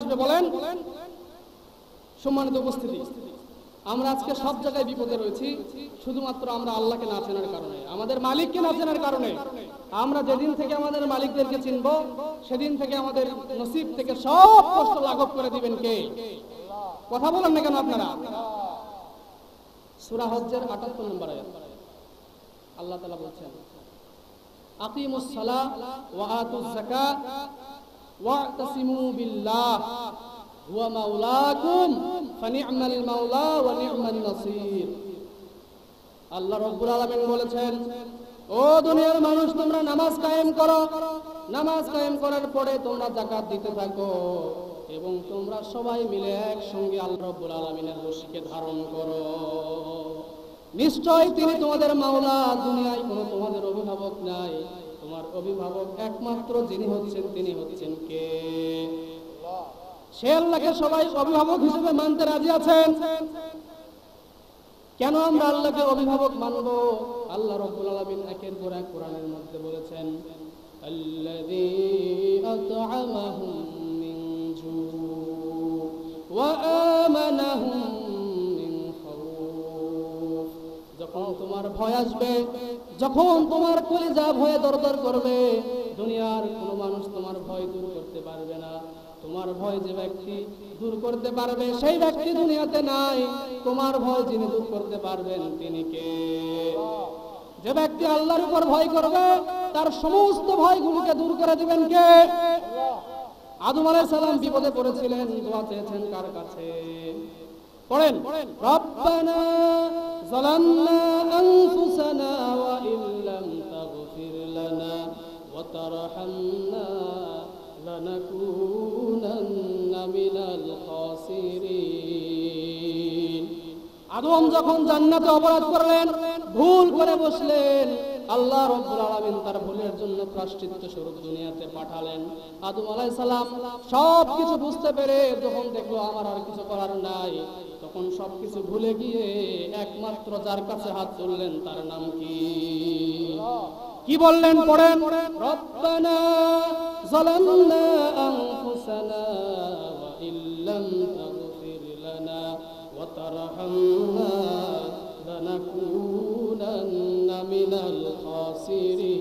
বলেন? সম্মানিত উপস্থিতি, আমরা আজকে সব জায়গায় বিপদে রয়েছি শুধুমাত্র আমরা আল্লাহকে না চেনার কারণে, আমাদের মালিককে না চেনার কারণে। আমরা যেদিন থেকে আমাদের মালিকদেরকে চিনব সেদিন থেকে আমাদের নসিব থেকে সব কষ্ট লাঘব করে দিবেন কে? কথা বলেন না কেন আপনারা? সূরা হজ্জের ৭৮ নম্বর আয়াত আল্লাহ তাআলা বলছেন, আকিমুস সালাহ ওয়া আতুজ যাকাত ওয়া'তাসিমু বিল্লাহ হুয়া মাওলাকুম ফানি'মাল মাওলা ওয়া নি'মান নাসির। আল্লাহ রাব্বুল আলামিন বলেছেন, ও দুনিয়ার মানুষ, তোমরা নামাজ কায়েম করো, নামাজ কায়েম করার পরে তোমরা যাকাত দিতে থাকো এবং তোমরা সবাই মিলে একসঙ্গে আল্লাহ রাব্বুল আলামিনের রশিকে ধারণ করো। নিশ্চয় তিনি তোমাদের মাওলা, দুনিয়ায় কোনো তোমাদের অভিভাবক নাই, তোমার অভিভাবক একমাত্র যিনি হচ্ছেন তিনি হচ্ছেন কে? সে আল্লাহকে সবাই অভিভাবক হিসেবে মানতে রাজি আছেন। কেন আমরা আল্লাহকে অভিভাবক মানব? আল্লাহ রাব্বুল আলামিন একের পর এক কোরআনের মধ্যে বলেছেন, আল্লাযী আত'আমাহুম মিন জু' ওয়া আমানাহুম মিন খাউফ। যখন তোমার ভয় আসবে, যখন তোমার কলিজা ভয়ে দরদর করবে, দুনিয়ার কোনো মানুষ তোমার ভয় দূর করতে পারবে না। তোমার ভয় যে ব্যক্তি দূর করতে পারবে সেই ব্যক্তি দুনিয়াতে নাই। তোমার ভয় যিনি দূর করতে পারবেন তিনি কে? যে ব্যক্তি আল্লাহর উপর ভয় করবে তার সমস্ত ভয়গুলোকে দূর করে দিবেন কে? আদম আলাইহিস সালাম বিপদে পড়েছিলেন, দোয়া চেয়েছেন কার কাছে? পড়েন, রব্বানা যালামনা আনফুসানা ওয়া ইল্লাম তাগফির লানা ওয়া তারহামনা লানাকুনান্না মিনাল খাসিরিন। আদম যখন জান্নাতে অপরাধ করলেন, ভুল করে বসলেন, আল্লাহ রাব্বুল আলামিন তার ভুলের জন্য প্রায়শ্চিত্ত স্বরূপ দুনিয়াতে পাঠালেন। আদম আলাইহিস সালাম সবকিছু বুঝতে পেরে যখন দেখলো আমার আর কিছু করার নাই, তখন সবকিছু ভুলে গিয়ে একমাত্র যার কাছে হাত তুললেন তার নাম কি? কি বললেন? পড়েন, রব্বানা যালামনা আনফুসানা ওয়া ইল্লাম তাগফির লানা ওয়া তারহামনা লানাকুনান্না মিনাল খাসিরিন।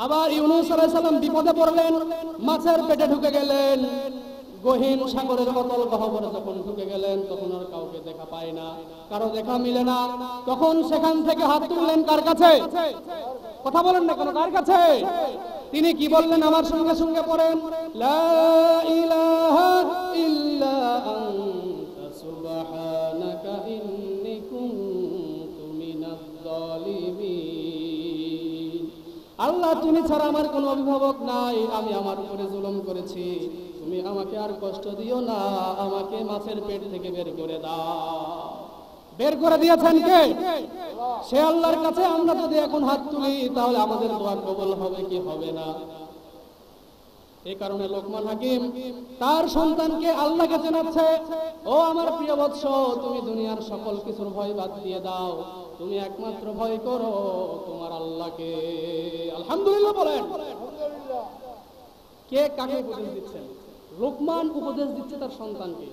আবার ইউনূস আলাইহিস সালাম বিপদে পড়লেন, মাছের পেটে ঢুকে গেলেন। গহীন সাগরের অতল গহ্বরে যখন ঢুকে গেলেন, তখন আর কাউকে দেখা পায় না, কারো দেখা মিলে না। তখন সেখান থেকে হাত তুললেন কার কাছে? কথা বলেন না কেন? কার কাছে? তিনি কি বললেন? আমার সঙ্গে সঙ্গে পড়েন, লা ইলাহা ইল্লা আনতা সুবহানাকা ইন্নী কুনতু মিনাজ জালিমিন। আল্লাহ, তুমি ছাড়া আমার কোনো অভিভাবক নাই, আমি আমার উপরে জুলুম করেছি, তুমি আমাকে আর কষ্ট দিও না, আমাকে মাছের পেট থেকে বের করে দাও। বের করে দিয়েছেন কে? সে আল্লাহর কাছে আমরা যদি এখন হাত তুলি তাহলে আমাদের দোয়া কবুল হবে কি হবে না? এই কারণে লোকমান হাকিম তার সন্তানকে আল্লাহকে জানাচ্ছে, ও আমার প্রিয় বৎস, তুমি দুনিয়ার সকল কিছুর ভয় বাদ দিয়ে দাও, তুমি একমাত্র ভয় করো তোমার আল্লাহকে। আলহামদুলিল্লাহ বলেন। কে কাকে উপদেশ দিচ্ছেন? লোকমান উপদেশ দিচ্ছে তার সন্তানকে।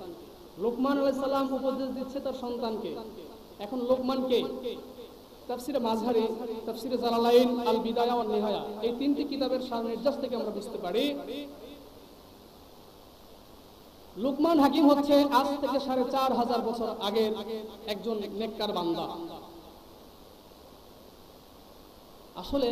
লোকমান আলাইহিস সালাম উপদেশ দিচ্ছে তার সন্তানকে। এখন লোকমান কে? তাফসিরে মাযহারি, তাফসিরে জালালাইন, আল বিদায়া ওয়ান নিহায়া, এই তিনটি কিতাবের সারনির্দেশ থেকে আমরা বুঝতে পারি লোকমান হাকিম হচ্ছে আজ থেকে ৪৫০০ বছর আগের একজন নেককার বান্দা। আসলে